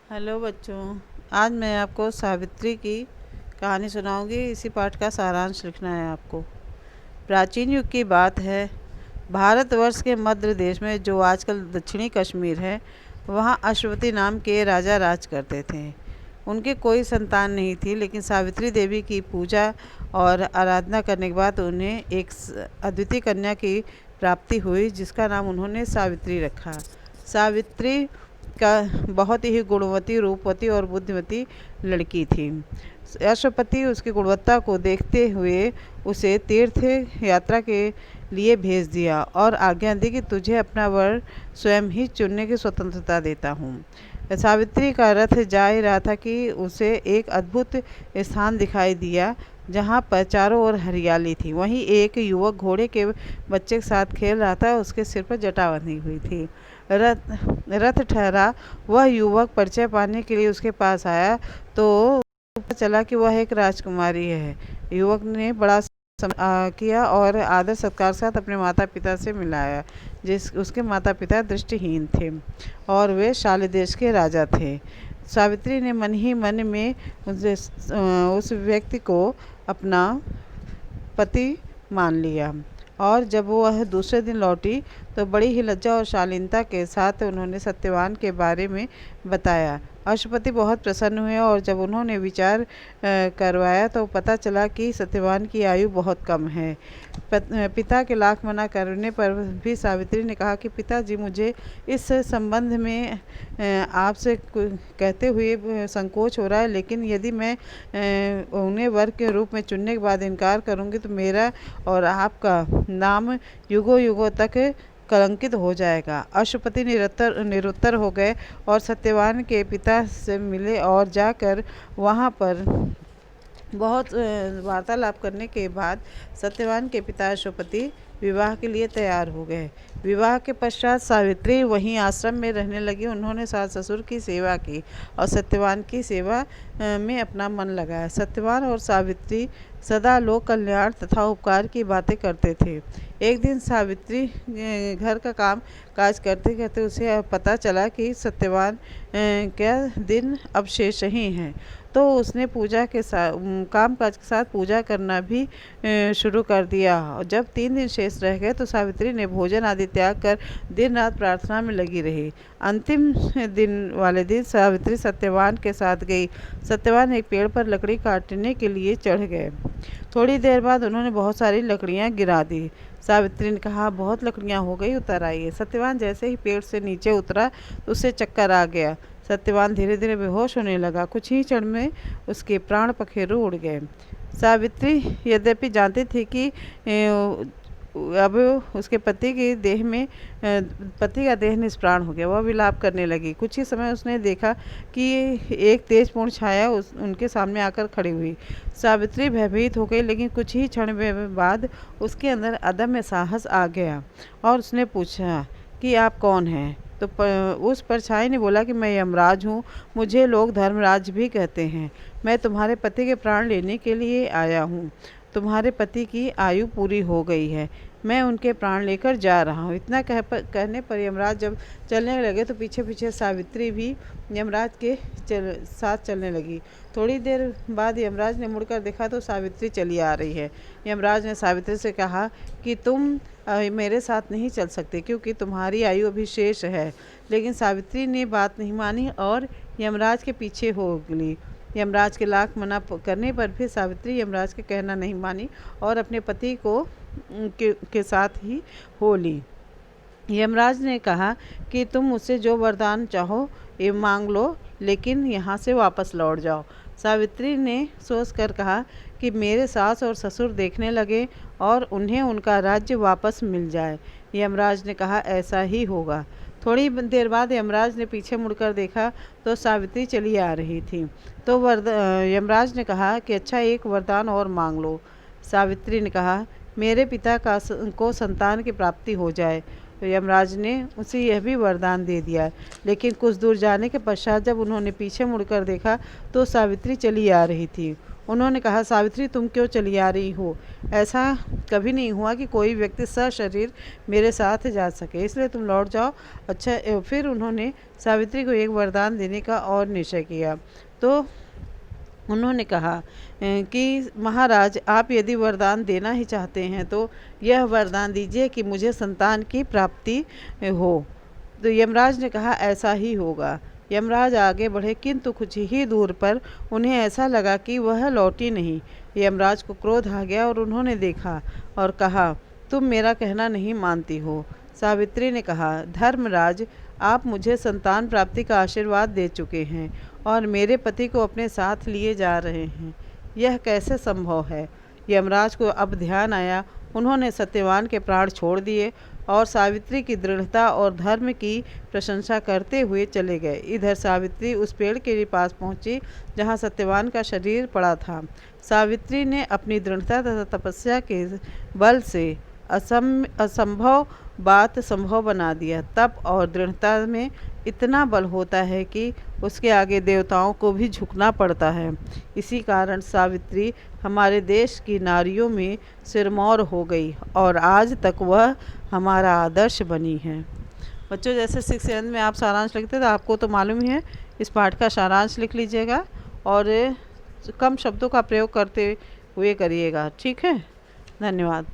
Hello बच्चों। आज मैं आपको सावित्री की कहानी सुनाऊंगी। इसी पाठ का सारांश लिखना है आपको। प्राचीन युग की बात है। भारतवर्ष के मध्य देश में, जो आजकल दक्षिणी कश्मीर है, वहाँ अश्वती नाम के राजा राज करते थे। उनके कोई संतान नहीं थी, लेकिन सावित्री देवी की पूजा और आराधना करने के बाद उन्हें एक अद्वितीय कन्या की प्राप्ति हुई, जिसका नाम उन्होंने सावित्री रखा। सावित्री का बहुत ही गुणवती, रूपवती और बुद्धिमती लड़की थी। अश्वपति उसकी गुणवत्ता को देखते हुए उसे तीर्थ यात्रा के लिए भेज दिया और आज्ञा दी कि तुझे अपना वर स्वयं ही चुनने की स्वतंत्रता देता हूँ। सावित्री का रथ जा ही रहा था कि उसे एक अद्भुत स्थान दिखाई दिया, जहाँ पर चारों ओर हरियाली थी। वहीं एक युवक घोड़े के बच्चे के साथ खेल रहा था। उसके सिर पर जटा बंधी हुई थी। रथ रथ ठहरा। वह युवक परिचय पाने के लिए उसके पास आया तो पता चला कि वह एक राजकुमारी है। युवक ने बड़ा किया और आदर सत्कार के साथ अपने माता पिता से मिलाया। उसके माता पिता दृष्टिहीन थे और वे शाल्य देश के राजा थे। सावित्री ने मन ही मन में उस व्यक्ति को अपना पति मान लिया। और जब वह दूसरे दिन लौटी तो बड़ी ही लज्जा और शालीनता के साथ उन्होंने सत्यवान के बारे में बताया। अश्वपति बहुत प्रसन्न हुए और जब उन्होंने विचार करवाया तो पता चला कि सत्यवान की आयु बहुत कम है। पिता के लाख मना करने पर भी सावित्री ने कहा कि पिताजी, मुझे इस संबंध में आपसे कहते हुए संकोच हो रहा है, लेकिन यदि मैं उन्हें वर के रूप में चुनने के बाद इनकार करूंगी तो मेरा और आपका नाम युगों युगों तक कलंकित हो जाएगा। अश्वपति निरुत्तर हो गए और सत्यवान के पिता से मिले और जाकर वहाँ पर बहुत वार्तालाप करने के बाद सत्यवान के पिता अश्वपति विवाह के लिए तैयार हो गए। विवाह के पश्चात सावित्री वहीं आश्रम में रहने लगी। उन्होंने सास ससुर की सेवा की और सत्यवान की सेवा में अपना मन लगाया। सत्यवान और सावित्री सदा लोक कल्याण तथा उपकार की बातें करते थे। एक दिन सावित्री घर का काम काज करते करते उसे पता चला कि सत्यवान क्या दिन अब शेष ही हैं। तो उसने पूजा के साथ काम काज के साथ पूजा करना भी शुरू कर दिया। और जब 3 दिन शेष रह गए तो सावित्री ने भोजन आदि त्याग कर दिन रात प्रार्थना में लगी रही। अंतिम दिन वाले दिन सावित्री सत्यवान के साथ गई। सत्यवान एक पेड़ पर लकड़ी काटने के लिए चढ़ गए। थोड़ी देर बाद उन्होंने बहुत सारी लकड़ियां गिरा दी। सावित्री ने कहा, बहुत लकड़ियां हो गई, उतर आइए। सत्यवान जैसे ही पेड़ से नीचे उतरा तो उसे चक्कर आ गया। सत्यवान धीरे धीरे बेहोश होने लगा। कुछ ही क्षण में उसके प्राण पखेरु उड़ गए। सावित्री यद्यपि जानती थी कि अब उसके पति का देह निष्प्राण हो गया। वह विलाप करने लगी। कुछ ही समय उसने देखा कि एक तेजपूर्ण छाया उनके सामने आकर खड़ी हुई। सावित्री भयभीत हो गई, लेकिन कुछ ही क्षण बाद उसके अंदर अदम्य साहस आ गया और उसने पूछा कि आप कौन हैं। तो उस परछाई ने बोला कि मैं यमराज हूँ। मुझे लोग धर्मराज भी कहते हैं। मैं तुम्हारे पति के प्राण लेने के लिए आया हूँ। तुम्हारे पति की आयु पूरी हो गई है। मैं उनके प्राण लेकर जा रहा हूँ। इतना कहने पर यमराज जब चलने लगे तो पीछे पीछे सावित्री भी यमराज के साथ चलने लगी। थोड़ी देर बाद यमराज ने मुड़कर देखा तो सावित्री चली आ रही है। यमराज ने सावित्री से कहा कि तुम मेरे साथ नहीं चल सकते, क्योंकि तुम्हारी आयु अभी शेष है। लेकिन सावित्री ने बात नहीं मानी और यमराज के पीछे हो गई। यमराज के लाख मना करने पर भी सावित्री यमराज के कहना नहीं मानी और अपने पति के साथ ही हो ली। यमराज ने कहा कि तुम मुझसे जो वरदान चाहो ये मांग लो, लेकिन यहाँ से वापस लौट जाओ। सावित्री ने सोचकर कहा कि मेरे सास और ससुर देखने लगे और उन्हें उनका राज्य वापस मिल जाए। यमराज ने कहा, ऐसा ही होगा। थोड़ी देर बाद यमराज ने पीछे मुड़कर देखा तो सावित्री चली आ रही थी। तो यमराज ने कहा कि अच्छा, एक वरदान और मांग लो। सावित्री ने कहा, मेरे पिता को संतान की प्राप्ति हो जाए। तो यमराज ने उसे यह भी वरदान दे दिया। लेकिन कुछ दूर जाने के पश्चात जब उन्होंने पीछे मुड़कर देखा तो सावित्री चली आ रही थी। उन्होंने कहा, सावित्री तुम क्यों चली आ रही हो? ऐसा कभी नहीं हुआ कि कोई व्यक्ति सशरीर मेरे साथ जा सके, इसलिए तुम लौट जाओ। अच्छा, फिर उन्होंने सावित्री को एक वरदान देने का और निश्चय किया। तो उन्होंने कहा कि महाराज, आप यदि वरदान देना ही चाहते हैं तो यह वरदान दीजिए कि मुझे संतान की प्राप्ति हो। तो यमराज ने कहा, ऐसा ही होगा। यमराज आगे बढ़े, किंतु कुछ ही दूर पर उन्हें ऐसा लगा कि वह लौटी नहीं। यमराज को क्रोध आ गया और उन्होंने देखा और कहा, तुम मेरा कहना नहीं मानती हो। सावित्री ने कहा, धर्मराज, आप मुझे संतान प्राप्ति का आशीर्वाद दे चुके हैं और मेरे पति को अपने साथ लिए जा रहे हैं, यह कैसे संभव है? यमराज को अब ध्यान आया। उन्होंने सत्यवान के प्राण छोड़ दिए और सावित्री की दृढ़ता और धर्म की प्रशंसा करते हुए चले गए। इधर सावित्री उस पेड़ के पास पहुंची जहां सत्यवान का शरीर पड़ा था। सावित्री ने अपनी दृढ़ता तथा तपस्या के बल से असंभव बात संभव बना दिया। तप और दृढ़ता में इतना बल होता है कि उसके आगे देवताओं को भी झुकना पड़ता है। इसी कारण सावित्री हमारे देश की नारियों में सिरमौर हो गई और आज तक वह हमारा आदर्श बनी है। बच्चों, जैसे 6th सेवन्थ में आप सारांश लिखते थे, आपको तो मालूम ही है, इस पाठ का सारांश लिख लीजिएगा और कम शब्दों का प्रयोग करते हुए करिएगा। ठीक है, धन्यवाद।